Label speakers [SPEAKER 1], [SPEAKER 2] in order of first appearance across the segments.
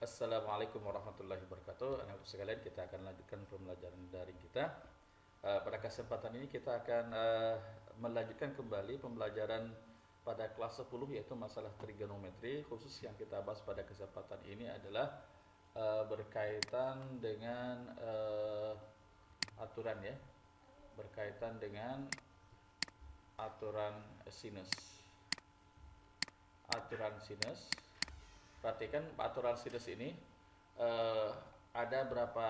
[SPEAKER 1] Assalamualaikum warahmatullahi wabarakatuh. Anak-anak sekalian, kita akan lanjutkan pembelajaran daring kita. Pada kesempatan ini kita akan melanjutkan kembali pembelajaran pada kelas 10, yaitu masalah trigonometri. Khusus yang kita bahas pada kesempatan ini adalah berkaitan dengan aturan ya, berkaitan dengan aturan sinus. Aturan sinus. Perhatikan aturan sinus ini ada berapa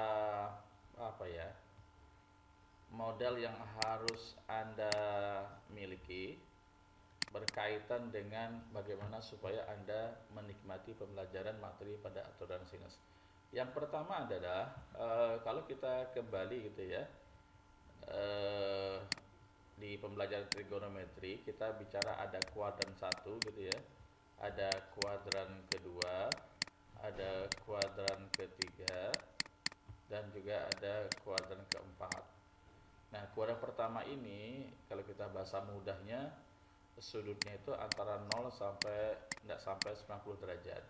[SPEAKER 1] model yang harus Anda miliki berkaitan dengan bagaimana supaya Anda menikmati pembelajaran materi pada aturan sinus. Yang pertama adalah kalau kita kembali gitu ya, di pembelajaran trigonometri kita bicara ada kuadran 1 gitu ya, ada kuadran kedua, ada kuadran ketiga, dan juga ada kuadran keempat. Nah, kuadran pertama ini kalau kita bahasa mudahnya sudutnya itu antara 0 sampai 90 derajat.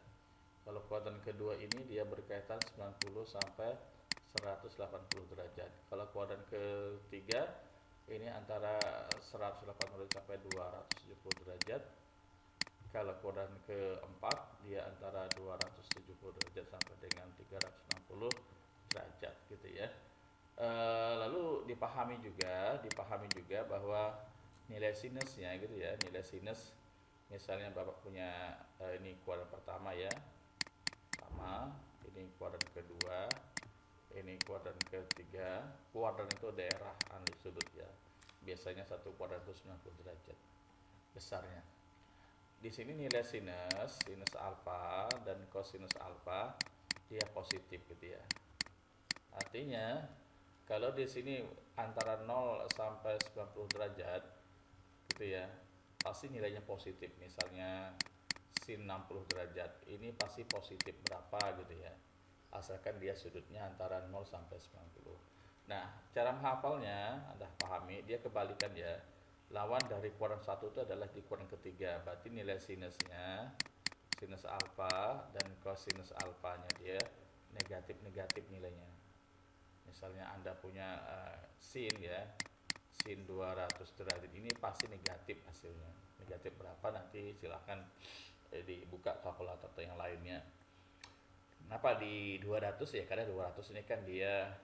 [SPEAKER 1] Kalau kuadran kedua ini dia berkaitan 90 sampai 180 derajat. Kalau kuadran ketiga ini antara 180 sampai 270 derajat. Kalau kuadran keempat dia antara 270 derajat sampai dengan 360 derajat gitu ya. Lalu dipahami juga bahwa nilai sinusnya gitu ya, nilai sinus misalnya Bapak punya ini kuadran pertama ya, ini kuadran kedua, ini kuadran ketiga. Kuadran itu daerah analisis sudut ya, biasanya satu kuadran itu 90 derajat besarnya. Di sini nilai sinus alfa dan kosinus alfa dia positif gitu ya. Artinya kalau di sini antara 0 sampai 90 derajat gitu ya, pasti nilainya positif. Misalnya sin 60 derajat ini pasti positif berapa gitu ya, asalkan dia sudutnya antara 0 sampai 90. Nah, cara menghafalnya Anda pahami, dia kebalikan ya. Lawan dari kuadran 1 itu adalah di kuadran ketiga. Berarti nilai sinusnya, sinus alfa dan kosinus alfanya dia negatif nilainya. Misalnya Anda punya sin ya, sin 200 derajat ini pasti negatif hasilnya. Negatif berapa nanti silahkan dibuka kalkulator atau yang lainnya. Kenapa di 200 ya? Karena 200 ini kan dia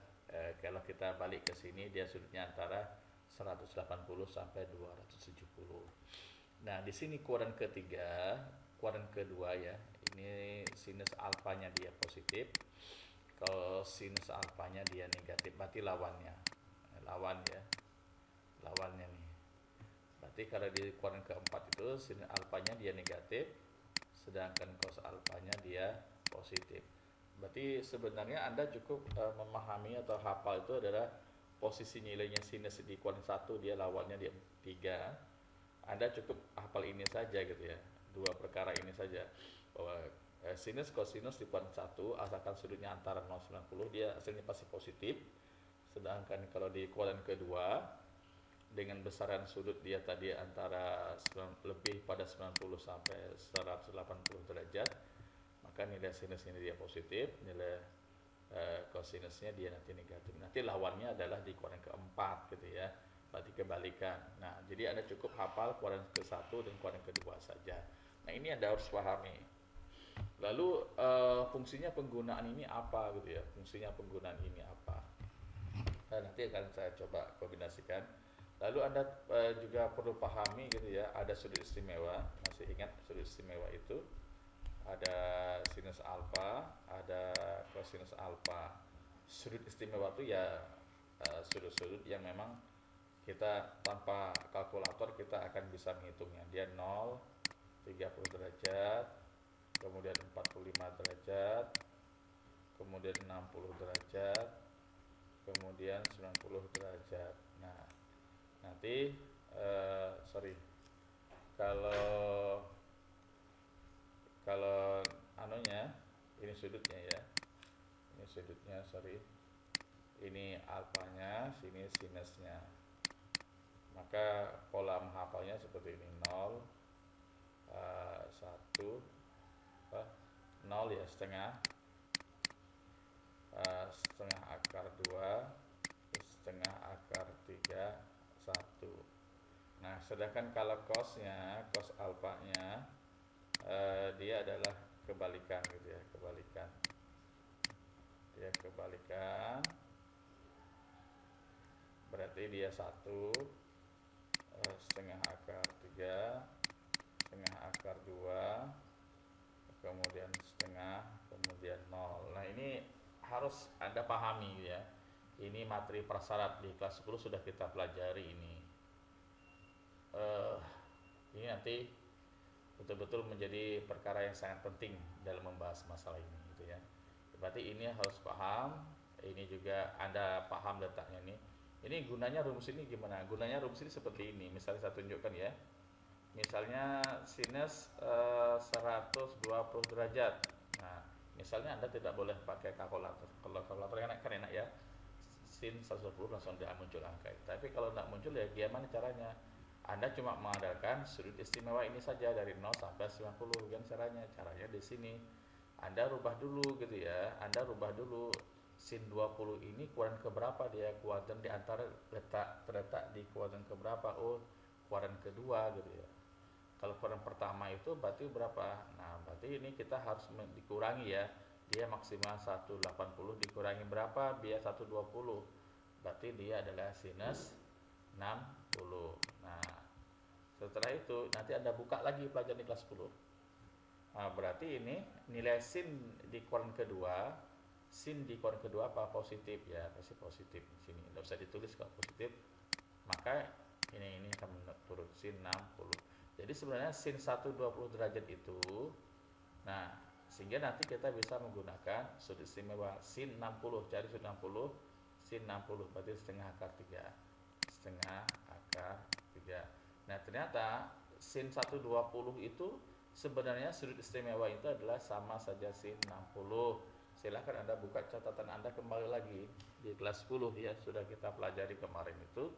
[SPEAKER 1] kalau kita balik ke sini dia sudutnya antara 180 sampai 270. Nah, di sini kuadran ketiga, kuadran kedua ya, ini sinus alfanya dia positif. Kalau sinus alfanya dia negatif, berarti lawannya. Lawan ya. Lawannya nih. Berarti kalau di kuadran keempat itu sinus alfanya dia negatif, sedangkan cos alfanya dia positif. Berarti sebenarnya Anda cukup memahami atau hafal itu adalah posisi nilainya sinus di kuadran 1 dia lawannya di 3. Anda cukup hafal ini saja gitu ya. Dua perkara ini saja, bahwa sinus kosinus di kuadran 1 asalkan sudutnya antara 0 90 dia hasilnya pasti positif. Sedangkan kalau di kuadran kedua dengan besaran sudut dia tadi antara lebih pada 90 sampai 180 derajat, maka nilai sinus ini dia positif, nilai kosinusnya dia nanti negatif. Nanti lawannya adalah di kuadran keempat gitu ya. Berarti kebalikan. Nah, jadi Anda cukup hafal kuadran ke-1 dan kuadran kedua saja. Nah, ini Anda harus pahami. Lalu fungsinya penggunaan ini apa gitu ya? Fungsinya penggunaan ini apa? Nah, nanti akan saya coba kombinasikan. Lalu Anda juga perlu pahami gitu ya, ada sudut istimewa. Masih ingat sudut istimewa itu? Ada sinus alfa, ada kosinus alfa. Sudut istimewa itu ya sudut-sudut yang memang kita tanpa kalkulator kita akan bisa menghitungnya. Dia 0, 30 derajat, kemudian 45 derajat, kemudian 60 derajat, kemudian 90 derajat. Nah, nanti kalau anunya ini sudutnya ya, ini sudutnya ini alfanya, sini sinusnya, maka pola menghafalnya seperti ini: 0, 1, 0 ya setengah, setengah akar 2 setengah akar 3 1. Nah, sedangkan kalau cosnya, cos alfanya dia adalah kebalikan gitu ya, kebalikan. Dia kebalikan. Berarti dia 1 setengah akar 3 setengah akar 2 kemudian setengah kemudian 0. Nah, ini harus Anda pahami ya. Ini materi prasyarat di kelas 10 sudah kita pelajari ini. Ini nanti betul-betul menjadi perkara yang sangat penting dalam membahas masalah ini gitu ya. Berarti ini harus paham, ini juga Anda paham letaknya nih. Ini gunanya rumus ini gimana? Gunanya rumus ini seperti ini. Misalnya saya tunjukkan ya. Misalnya sinus 120 derajat. Nah, misalnya Anda tidak boleh pakai kalkulator. Kalau kalkulator kan enak ya. Sin 120 langsung dia muncul angka. Tapi kalau tidak muncul ya gimana caranya? Anda cuma mengandalkan sudut istimewa ini saja dari 0 sampai 90 kan caranya. Caranya di sini. Anda rubah dulu gitu ya. Anda rubah dulu sin 20 ini kuadran keberapa dia? Kuadran di antara terletak di kuadran keberapa? Oh, kuadran kedua gitu ya. Kalau kuadran pertama itu berarti berapa? Nah, berarti ini kita harus dikurangi ya. Dia maksimal 180 dikurangi berapa? Biar 120. Berarti dia adalah sinus 60. Nah, setelah itu nanti Anda buka lagi pelajaran di kelas 10. Nah, berarti ini nilai sin di kuadran kedua, sin di kuadran kedua apa? Positif ya, pasti positif di sini. Tidak usah ditulis kalau positif. Maka ini akan turun sin 60. Jadi sebenarnya sin 120 derajat itu, nah sehingga nanti kita bisa menggunakan sudut istimewa sin 60. Cari sudut 60, sin 60 berarti setengah akar 3. Setengah akar 3. Nah, ternyata sin 120 itu sebenarnya sudut istimewa itu adalah sama saja sin 60. Silahkan Anda buka catatan Anda kembali lagi di kelas 10 ya, sudah kita pelajari kemarin itu.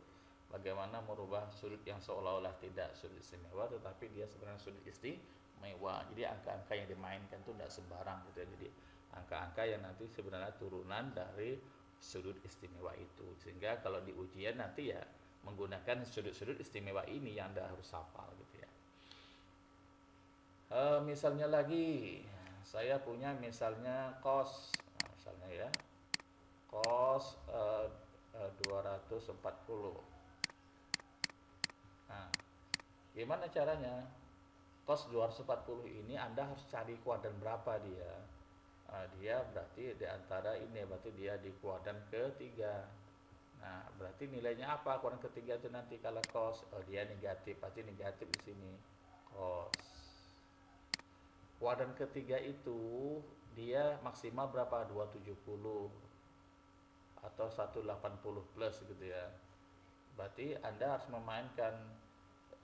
[SPEAKER 1] Bagaimana merubah sudut yang seolah-olah tidak sudut istimewa tetapi dia sebenarnya sudut istimewa. Jadi angka-angka yang dimainkan itu tidak sembarang gitu ya. Jadi angka-angka yang nanti sebenarnya turunan dari sudut istimewa itu. Sehingga kalau di ujian nanti ya menggunakan sudut-sudut istimewa ini yang Anda harus hafal gitu ya. Misalnya lagi saya punya misalnya cos, nah, misalnya ya cos 240. Nah, gimana caranya? Cos 240 ini Anda harus cari kuadran berapa dia. Dia berarti di antara ini, berarti dia di kuadran ketiga. Nah, berarti nilainya apa kuadran ketiga itu nanti kalau cos? Dia negatif, berarti negatif di sini. Cos. Kuadran ketiga itu dia maksimal berapa? 270 atau 180 plus gitu ya. Berarti Anda harus memainkan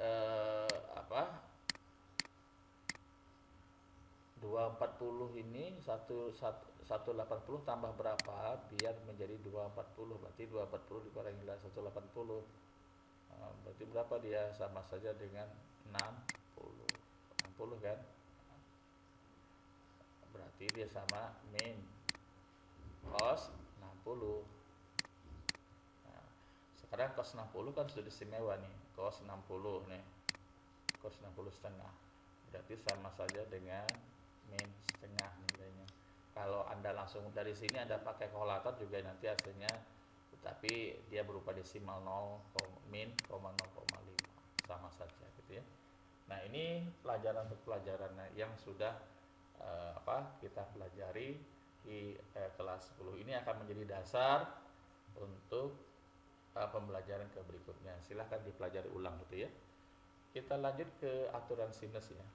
[SPEAKER 1] 240 ini 180 tambah berapa biar menjadi 240. Berarti 240 dikurangi 180. Berarti berapa dia? Sama saja dengan 60 kan? Berarti dia sama min cos 60. Sekarang cos 60 kan sudah istimewa nih, cos 60 nih, cos 60 setengah, berarti sama saja dengan min setengah nilainya. Kalau Anda langsung dari sini Anda pakai kalkulator juga nanti hasilnya, tetapi dia berupa desimal 0, min 0,5 sama saja gitu ya. Nah, ini pelajaran yang sudah kita pelajari di kelas 10. Ini akan menjadi dasar untuk pembelajaran ke berikutnya. Silahkan dipelajari ulang gitu ya. Kita lanjut ke aturan sinus ya.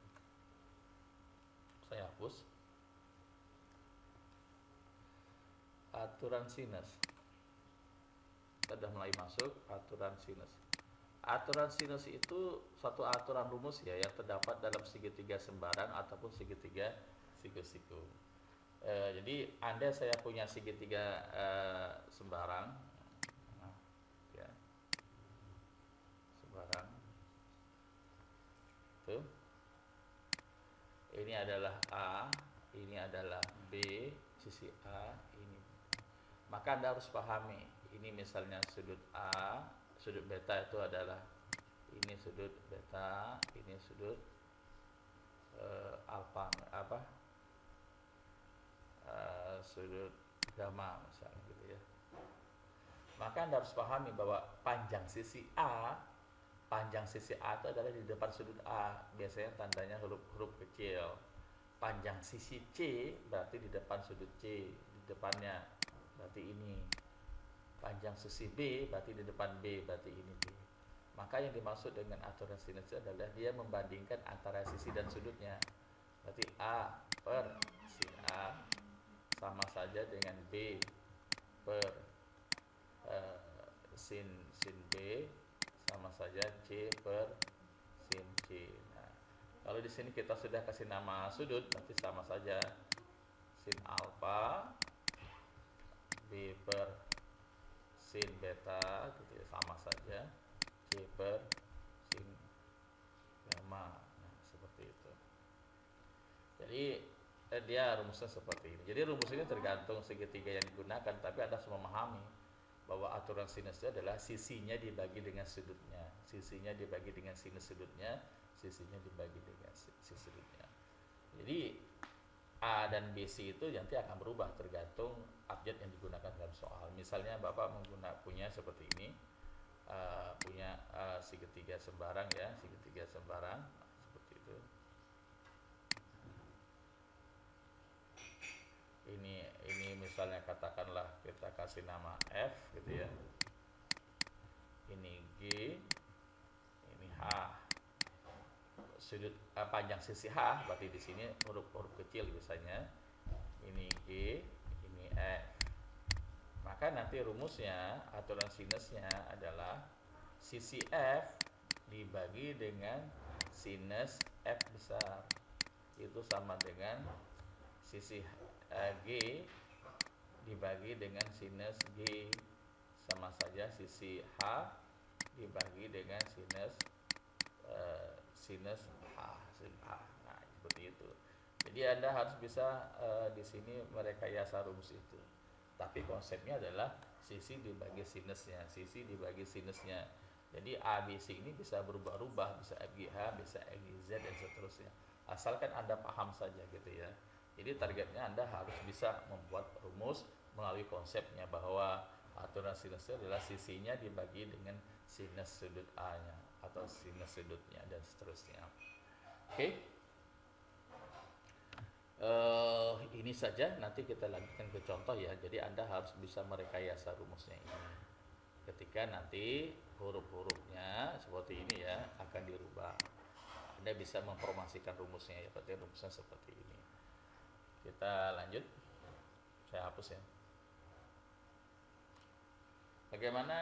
[SPEAKER 1] Saya hapus. Aturan sinus. Kita sudah mulai masuk aturan sinus. Aturan sinus itu suatu aturan rumus ya yang terdapat dalam segitiga sembarang ataupun segitiga siku-siku. Jadi Anda saya punya segitiga sembarang. Tuh. Ini adalah A, ini adalah B, sisi A, ini. Maka Anda harus pahami, ini misalnya sudut A, sudut beta itu adalah ini sudut beta, ini sudut alfa apa? Sudut gamma misalnya gitu ya. Maka Anda harus pahami bahwa panjang sisi A itu adalah di depan sudut A, biasanya tandanya huruf kecil. Panjang sisi C berarti di depan sudut C, di depannya berarti ini. Panjang sisi B berarti di depan B, berarti ini B. Maka yang dimaksud dengan aturan sinus adalah dia membandingkan antara sisi dan sudutnya. Berarti A per sin A sama saja dengan B per sin B sama saja C per sin C. Nah, kalau di sini kita sudah kasih nama sudut, berarti sama saja sin alfa B per sin beta gitu ya, sama saja C per sin gamma. Nah, seperti itu. Jadi dia rumusnya seperti ini. Jadi rumus ini tergantung segitiga yang digunakan, tapi Anda harus memahami bahwa aturan sinus itu adalah sisinya dibagi dengan sudutnya, sisinya dibagi dengan sinus sudutnya, sisinya dibagi dengan sisi sudutnya. Jadi A dan BC itu nanti akan berubah tergantung abjad yang digunakan dalam soal. Misalnya Bapak punya seperti ini, punya segitiga sembarang ya, segitiga sembarang seperti itu. Ini misalnya katakanlah kita kasih nama F gitu ya. Ini G, ini H. Sudut panjang sisi H berarti di sini huruf kecil biasanya. Ini G, ini F. Maka nanti rumusnya, aturan sinusnya adalah sisi F dibagi dengan sinus F besar. Itu sama dengan sisi G dibagi dengan sinus G, sama saja sisi H dibagi dengan sinus H, sin H. Nah, seperti itu. Jadi Anda harus bisa di sini merekayasa rumus itu. Tapi konsepnya adalah sisi dibagi sinusnya, sisi dibagi sinusnya. Jadi ABC ini bisa berubah-ubah, bisa FGH, bisa FGZ dan seterusnya. Asalkan Anda paham saja gitu ya. Jadi targetnya Anda harus bisa membuat rumus melalui konsepnya bahwa aturan sinusnya adalah sisinya dibagi dengan sinus sudut A-nya atau sinus sudutnya dan seterusnya. Oke. Ini saja, nanti kita lanjutkan ke contoh ya. Jadi Anda harus bisa merekayasa rumusnya ini. Ketika nanti huruf-hurufnya seperti ini ya akan dirubah. Anda bisa memformasikan rumusnya ya, berarti rumusnya seperti ini. Kita lanjut. Saya hapus ya. Bagaimana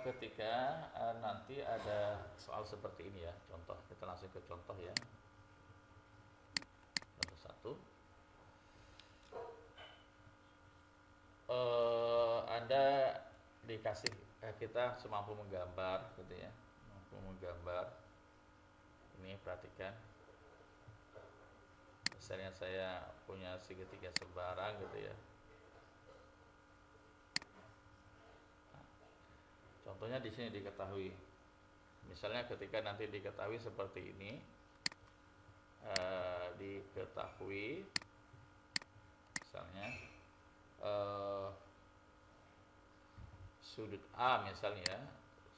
[SPEAKER 1] ketika nanti ada soal seperti ini ya, contoh. Kita langsung ke contoh ya. Contoh 1. Anda dikasih kita semampu menggambar gitu ya. Mampu menggambar. Ini perhatikan. Misalnya saya punya segitiga sembarang gitu ya. Nah, contohnya di sini diketahui. Misalnya ketika nanti diketahui seperti ini, diketahui, misalnya sudut A misalnya,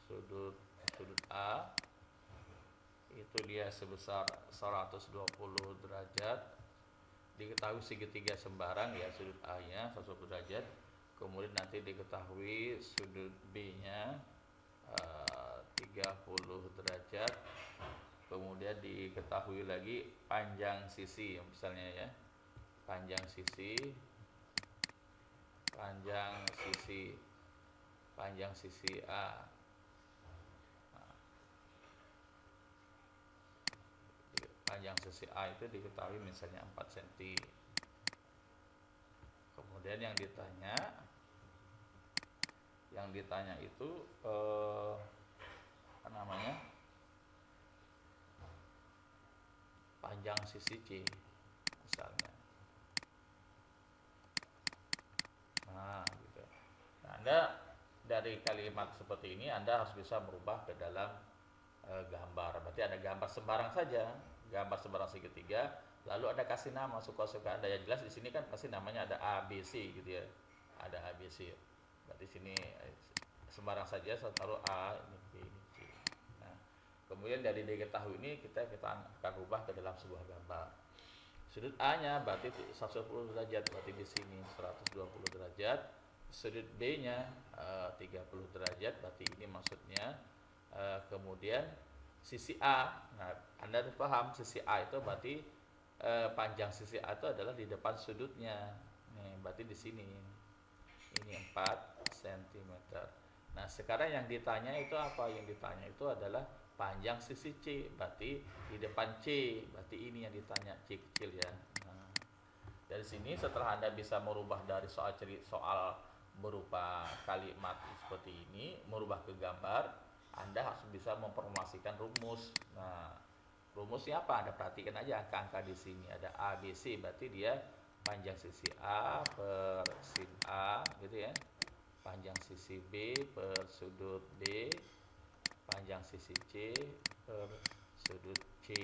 [SPEAKER 1] sudut A itu dia sebesar 120 derajat. Diketahui segitiga sembarang ya, sudut A-nya 120 derajat. Kemudian nanti diketahui sudut B-nya 30 derajat. Kemudian diketahui lagi panjang sisi misalnya ya. Panjang sisi A. Panjang sisi A itu diketahui misalnya 4 cm. Kemudian yang ditanya itu apa namanya? Panjang sisi C misalnya. Nah, gitu. Anda dari kalimat seperti ini Anda harus bisa merubah ke dalam gambar. Berarti ada gambar sembarang saja, gambar sembarang segitiga, lalu Anda kasih nama suka-suka Anda. Yang jelas di sini kan pasti namanya ada A B C gitu ya. Ada A B C. Berarti sini sembarang saja saya taruh A, ini B, ini C. Nah, kemudian dari diketahui ini kita akan rubah ke dalam sebuah gambar. Sudut A-nya berarti 120 derajat, berarti di sini 120 derajat. Sudut B-nya 30 derajat, berarti ini maksudnya. Kemudian sisi A, nah Anda harus paham sisi A itu berarti panjang sisi A itu adalah di depan sudutnya. Nih, berarti di sini. Ini 4 cm. Nah, sekarang yang ditanya itu apa? Yang ditanya itu adalah panjang sisi C, berarti di depan C, berarti ini yang ditanya, C kecil ya. Nah, dari sini setelah Anda bisa merubah dari soal berupa kalimat seperti ini, merubah ke gambar, Anda harus bisa memformulasikan rumus. Nah, rumusnya apa? Anda perhatikan aja angka-angka di sini. Ada A, B, C, berarti dia panjang sisi A per sin A, gitu ya. Panjang sisi B per sudut B, panjang sisi C per sudut C.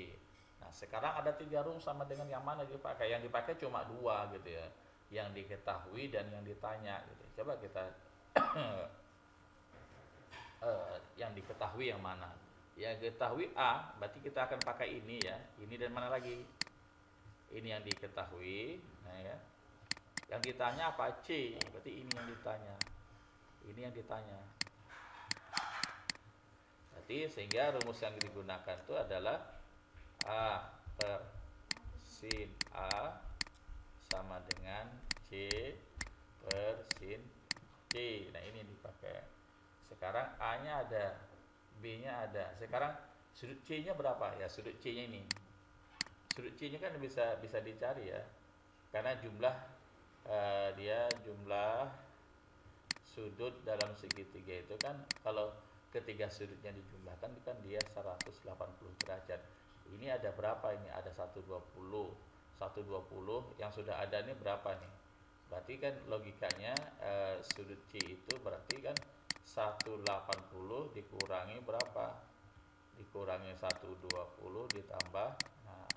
[SPEAKER 1] Nah, sekarang ada 3 rumus sama dengan yang mana dipakai? Yang dipakai cuma 2 gitu ya. Yang diketahui dan yang ditanya gitu. Coba kita yang diketahui yang mana? Yang diketahui A, berarti kita akan pakai ini ya. Ini dan mana lagi? Ini yang diketahui, nah ya. Yang ditanya apa? C, berarti ini yang ditanya. Ini yang ditanya. Berarti sehingga rumus yang digunakan itu adalah A per sin A sama dengan C per sin C. Nah, ini dipakai. Sekarang A-nya ada, B-nya ada. Sekarang sudut C-nya berapa? Ya, sudut C-nya ini. Sudut C-nya kan bisa dicari ya. Karena dia jumlah sudut dalam segitiga itu kan kalau ketiga sudutnya dijumlahkan kan dia 180 derajat. Ini ada berapa ini? Ada 120. 120 yang sudah ada ini berapa nih? Berarti kan logikanya sudut C itu berarti kan 180 dikurangi berapa? Dikurangi 120 ditambah, nah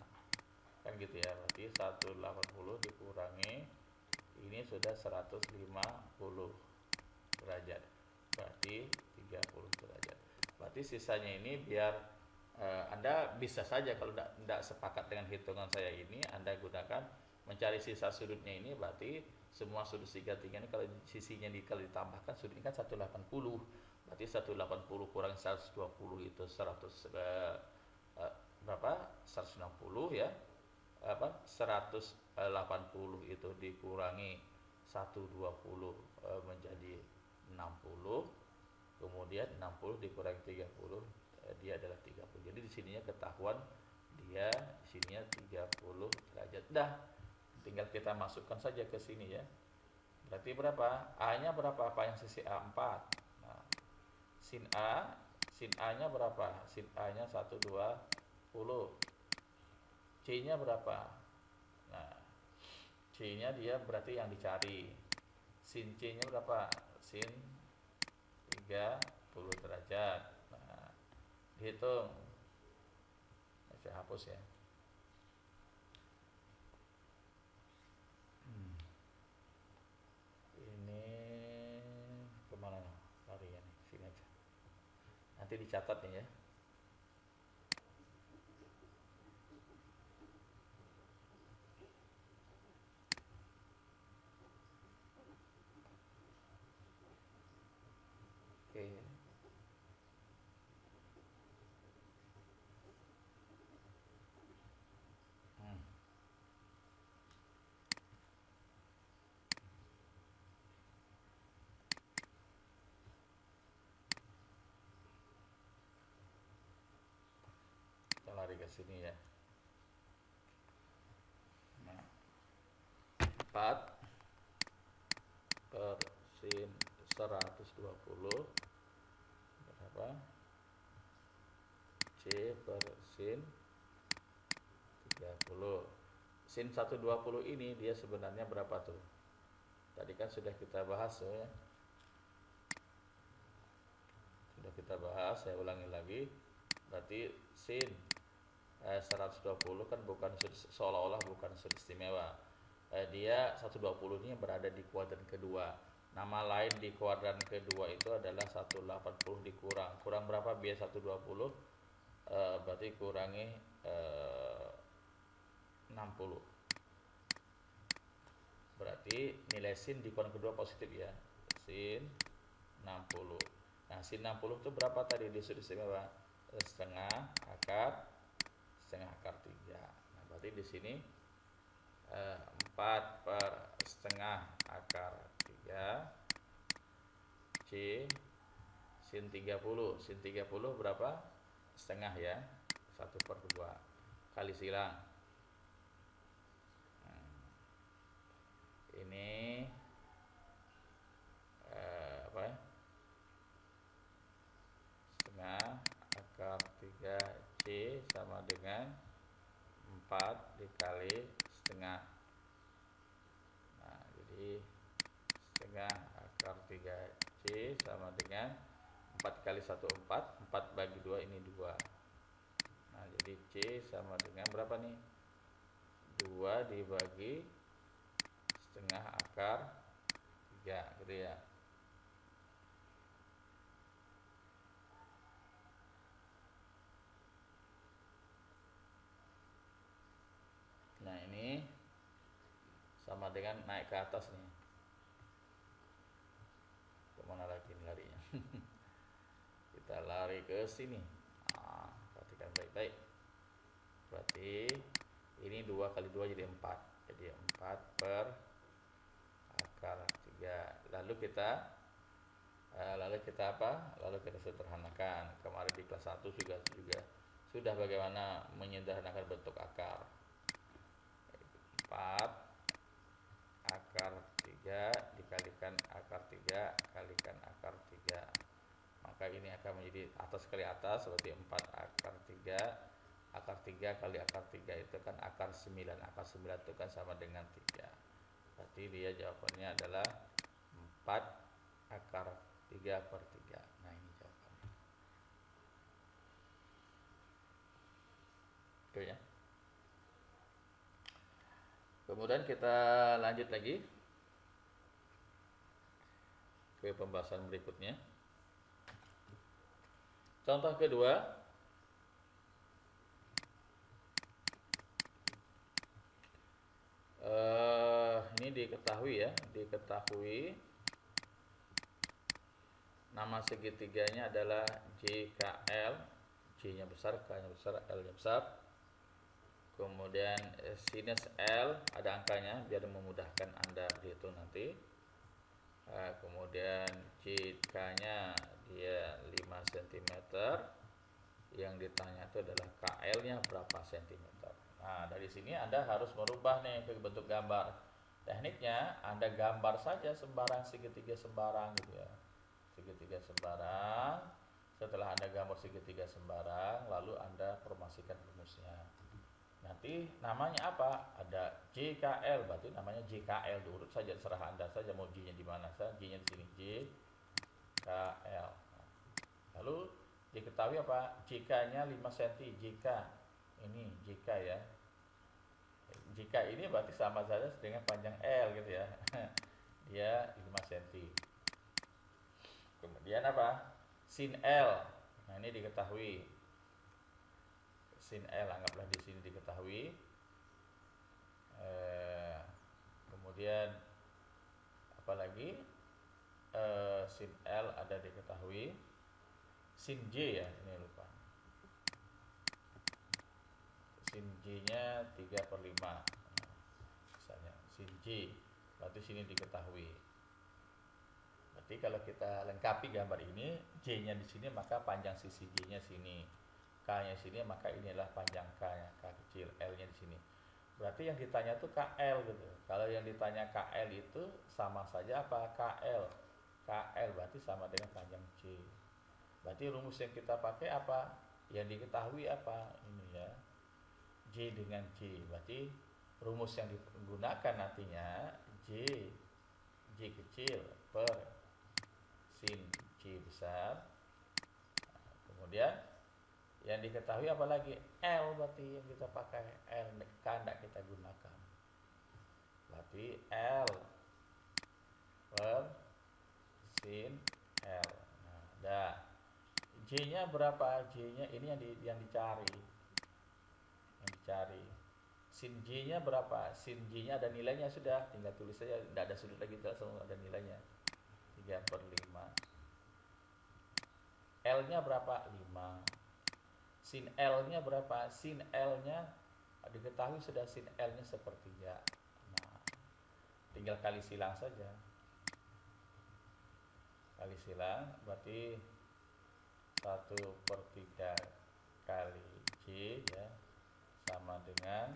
[SPEAKER 1] kan gitu ya. Berarti 180 dikurangi ini sudah 150 derajat, berarti 30 derajat. Berarti sisanya ini biar Anda bisa saja kalau tidak sepakat dengan hitungan saya ini, Anda gunakan mencari sisa sudutnya ini. Berarti semua sudut segitiga ini kalau sisinya kalau ditambahkan sudutnya kan 180, berarti 180 kurang 120 itu 100 berapa? 160 ya. 180 itu dikurangi 120 menjadi 60, kemudian 60 dikurangi 30 dia adalah 30. Jadi di sininya ketahuan dia di sininya 30 derajat. Dah, tinggal kita masukkan saja ke sini ya. Berarti berapa? A-nya berapa? Apa yang sisi A 4. Nah, sin A-nya berapa? Sin A-nya 120. C-nya berapa? Nah, C-nya dia berarti yang dicari. Sin C-nya berapa? Sin 30 derajat. Nah, dihitung. Saya hapus ya. Ini kemana nih? Lari ya nih, sini aja. Nanti dicatat nih ya. Oke. Kita lari ke sini ya. Nah, 4 per sin 120 berapa? C per sin 30. Sin 120 ini dia sebenarnya berapa tuh? Tadi kan sudah kita bahas ya. kita bahas, saya ulangi lagi. Berarti sin 120 kan bukan seolah-olah bukan unsur istimewa. Dia 120 ini berada di kuadran kedua. Nama lain di kuadran kedua itu adalah 180 dikurang. Kurang berapa biar 120? Berarti kurangi 60. Berarti nilai sin di kuadran kedua positif ya. Sin 60. Nah, sin 60 itu berapa tadi di sudut istimewa? Setengah akar 3. Nah, berarti di sini 4 per setengah akar 3 C sin 30. Sin 30 berapa? Setengah ya. 1/2 kali silang. Ini apa ya? Setengah akar 3 C sama dengan 4 dikali setengah. Nah, jadi setengah akar 3 C sama dengan 4 kali 1 4. 4 bagi 2 ini 2. Nah, jadi C sama dengan berapa nih? 2 dibagi setengah akar 3 gitu ya. Nah, ini sama dengan naik ke atas nih. Kemana lagi nih larinya? Kita lari ke sini. Nah, perhatikan baik-baik. Berarti ini 2 kali 2 jadi 4. Jadi 4 per akar 3. Lalu kita apa? Lalu kita sederhanakan. Kemarin di kelas 1 juga sudah bagaimana menyederhanakan bentuk akar. 4 akar 3 dikalikan akar 3 kalikan akar 3. Maka ini akan menjadi atas kali atas, berarti 4 akar 3. Akar 3 kali akar 3 itu kan akar 9. Akar 9 itu kan sama dengan 3. Berarti dia jawabannya adalah 4 akar 3/3. Nah, ini jawabannya. Oke ya. Kemudian kita lanjut lagi ke pembahasan berikutnya. Contoh kedua, ini diketahui nama segitiganya adalah JKL, J-nya besar, K-nya besar, L-nya besar. Kemudian sinus L ada angkanya biar memudahkan Anda dihitung nanti. Kemudian JK-nya dia 5 cm. Yang ditanya itu adalah KL-nya berapa cm. Nah, dari sini Anda harus merubah nih ke bentuk gambar. Tekniknya Anda gambar saja sembarang segitiga sembarang gitu ya. Segitiga sembarang. Setelah Anda gambar segitiga sembarang, lalu Anda formasikan rumusnya. Nanti namanya apa? Ada JKL, berarti namanya JKL, diurut saja, terserah Anda saja mau J-nya di mana saja. J-nya di sini JKL. Lalu diketahui apa? JK-nya 5 cm. JK ini JK ya. JK ini berarti sama saja dengan panjang L gitu ya. Dia 5 cm. Kemudian apa? Sin L. Nah, ini diketahui. Sin L anggaplah di sini diketahui. Kemudian apalagi sin L ada diketahui. Sin J ya, ini lupa. Sin J-nya 3/5. Misalnya sin J, berarti sini diketahui. Berarti kalau kita lengkapi gambar ini, J-nya di sini maka panjang sisi J-nya sini. K-nya sini maka inilah panjang K-nya, K kecil, L-nya di sini. Berarti yang ditanya itu KL gitu. Kalau yang ditanya KL itu sama saja apa? KL. KL berarti sama dengan panjang J. Berarti rumus yang kita pakai apa? Yang diketahui apa? Ini ya. J dengan J. Berarti rumus yang digunakan nantinya J kecil per sin J besar Kemudian yang diketahui apa lagi? L berarti yang kita pakai. L K tidak kita gunakan. Berarti L per sin L. Nah, dah. J-nya berapa? J-nya ini yang dicari. Yang dicari. Sin J-nya berapa? Sin J-nya ada nilainya sudah, tinggal tulis saja, tidak ada sudut lagi, langsung ada nilainya. 3/5. L-nya berapa? 5. Sin L-nya berapa? Sin L-nya diketahui sudah, sin L-nya sepertiga. Nah, tinggal kali silang saja. Kali silang berarti 1/3 kali J ya sama dengan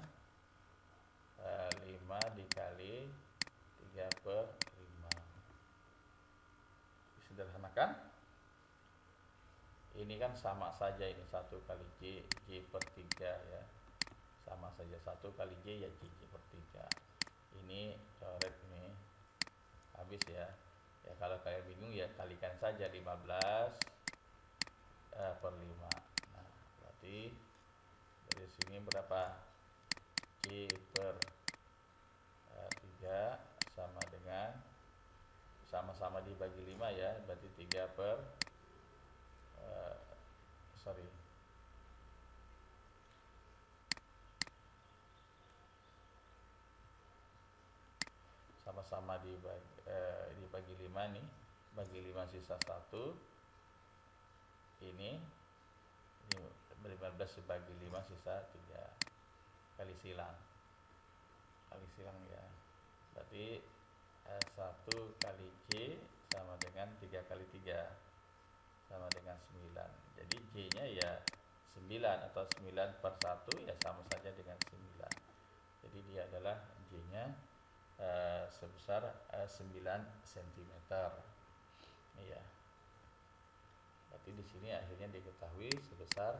[SPEAKER 1] 5 dikali 3/5. Disederhanakan. Ini kan sama saja, ini 1 kali J, J/3 ya. Sama saja 1 kali J ya J/3. Ini coret ini. Habis ya. Ya kalau kalian bingung ya kalikan saja 15/5. Nah, berarti dari sini berapa? J/3 sama dengan, sama-sama dibagi 5 ya, berarti 3 per sama-sama dibagi 5 nih, bagi 5 sisa 1. Ini 15 dibagi 5 sisa 3. Kali silang ya. Berarti 1 kali J sama dengan 3 kali 3 sama dengan 9. Jadi J-nya ya 9 atau 9/1 ya sama saja dengan 9. Jadi dia adalah J-nya sebesar 9 cm. Iya. Berarti di sini akhirnya diketahui sebesar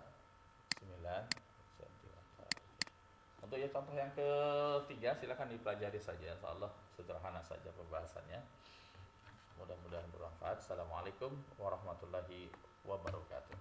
[SPEAKER 1] 9 cm. Untuk ya contoh yang ketiga silakan dipelajari saja, insyaallah sederhana saja pembahasannya. Mudah-mudahan bermanfaat. Assalamualaikum warahmatullahi wabarakatuh.